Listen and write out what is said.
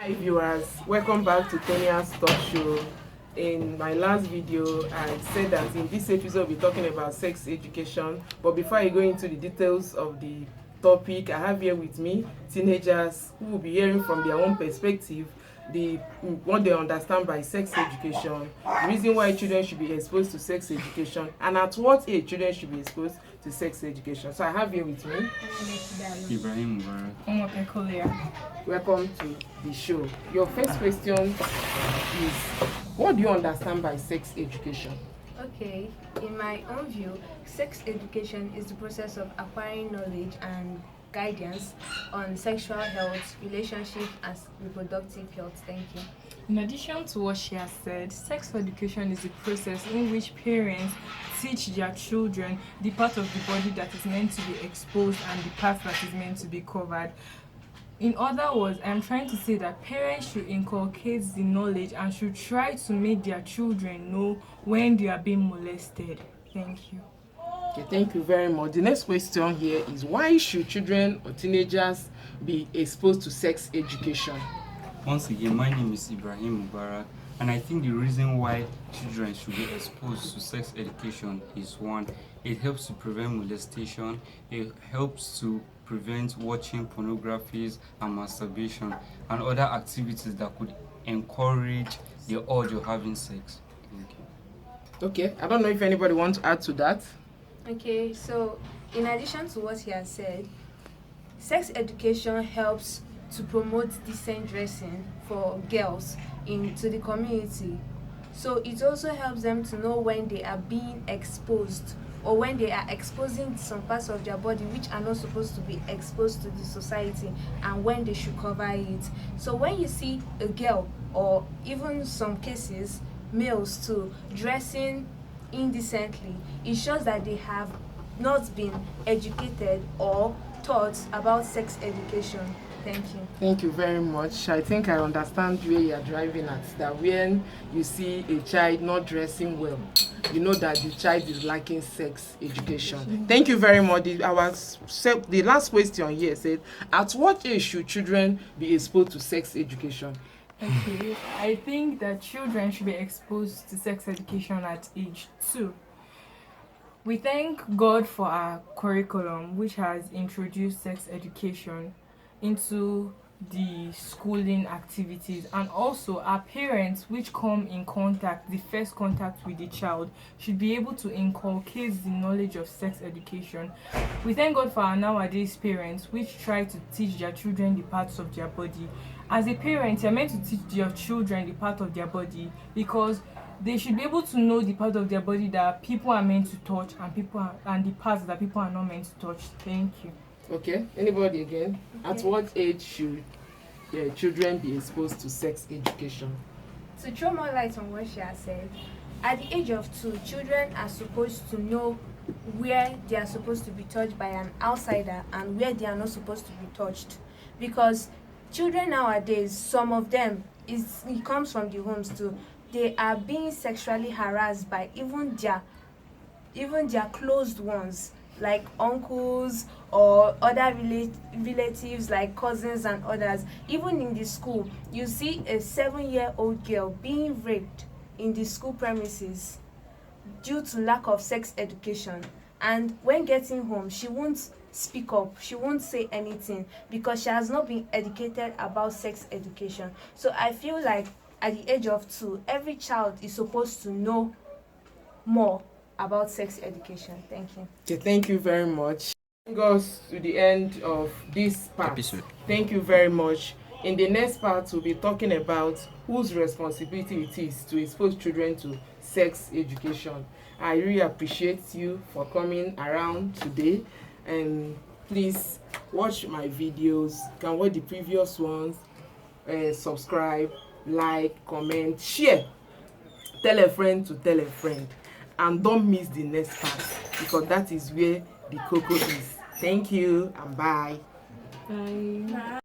Hi viewers, welcome back to Tonia'sTalk show. In my last video, I said that in this episode we're talking about sex education. But before I go into the details of the topic, I have here with me teenagers who will be hearing from their own perspective what they understand by sex education, the reason why children should be exposed to sex education, and at what age children should be exposed to sex education. So I have here with me Ibrahim Mubarak. Welcome to the show. Your first question is, what do you understand by sex education? Okay, in my own view, sex education is the process of acquiring knowledge and guidance on sexual health, relationship, and reproductive health. Thank you. In addition to what she has said, sex education is a process in which parents teach their children the part of the body that is meant to be exposed and the part that is meant to be covered. In other words, I'm trying to say that parents should inculcate the knowledge and should try to make their children know when they are being molested. Thank you. Okay, thank you very much. The next question here is, why should children or teenagers be exposed to sex education? Once again, my name is Ibrahim Mubarak, and I think the reason why children should be exposed to sex education is, one, it helps to prevent molestation, it helps to prevent watching pornographies and masturbation and other activities that could encourage the urge of having sex. Thank you. Okay, I don't know if anybody wants to add to that. Okay, so in addition to what he has said, sex education helps to promote decent dressing for girls into the community. So it also helps them to know when they are being exposed or when they are exposing some parts of their body which are not supposed to be exposed to the society, and when they should cover it. So when you see a girl, or even some cases males too, dressing indecently, it shows that they have not been educated or taught about sex education. Thank you. Thank you very much. I think I understand where you are driving at, that when you see a child not dressing well, you know that the child is lacking sex education. Thank you very much. The last question here said, at what age should children be exposed to sex education? Okay, I think that children should be exposed to sex education at age 2. We thank God for our curriculum, which has introduced sex education into the schooling activities, and also our parents, which come in contact, the first contact with the child, should be able to inculcate the knowledge of sex education. We thank God for our nowadays parents, which try to teach their children the parts of their body. As a parent, you're meant to teach your children the part of their body because they should be able to know the part of their body that people are meant to touch and the parts that people are not meant to touch. Thank you. Okay, anybody again? Okay. At what age should children be exposed to sex education? To throw more light on what she has said, at the age of 2, children are supposed to know where they are supposed to be touched by an outsider and where they are not supposed to be touched. Because children nowadays, some of them, it comes from the homes too, they are being sexually harassed by even their closed ones, like uncles or other relatives like cousins and others. Even in the school, you see a 7-year-old girl being raped in the school premises due to lack of sex education, and when getting home she won't speak up, she won't say anything because she has not been educated about sex education. So I feel like at the age of 2, every child is supposed to know more about sex education. Thank you. Okay, thank you very much. Bring us to the end of this part. Episode. Thank you very much. In the next part, we'll be talking about whose responsibility it is to expose children to sex education. I really appreciate you for coming around today, and please watch my videos. You can watch the previous ones, subscribe, like, comment, share, tell a friend to tell a friend, and don't miss the next part because that is where the cocoa is. Thank you and bye. Bye.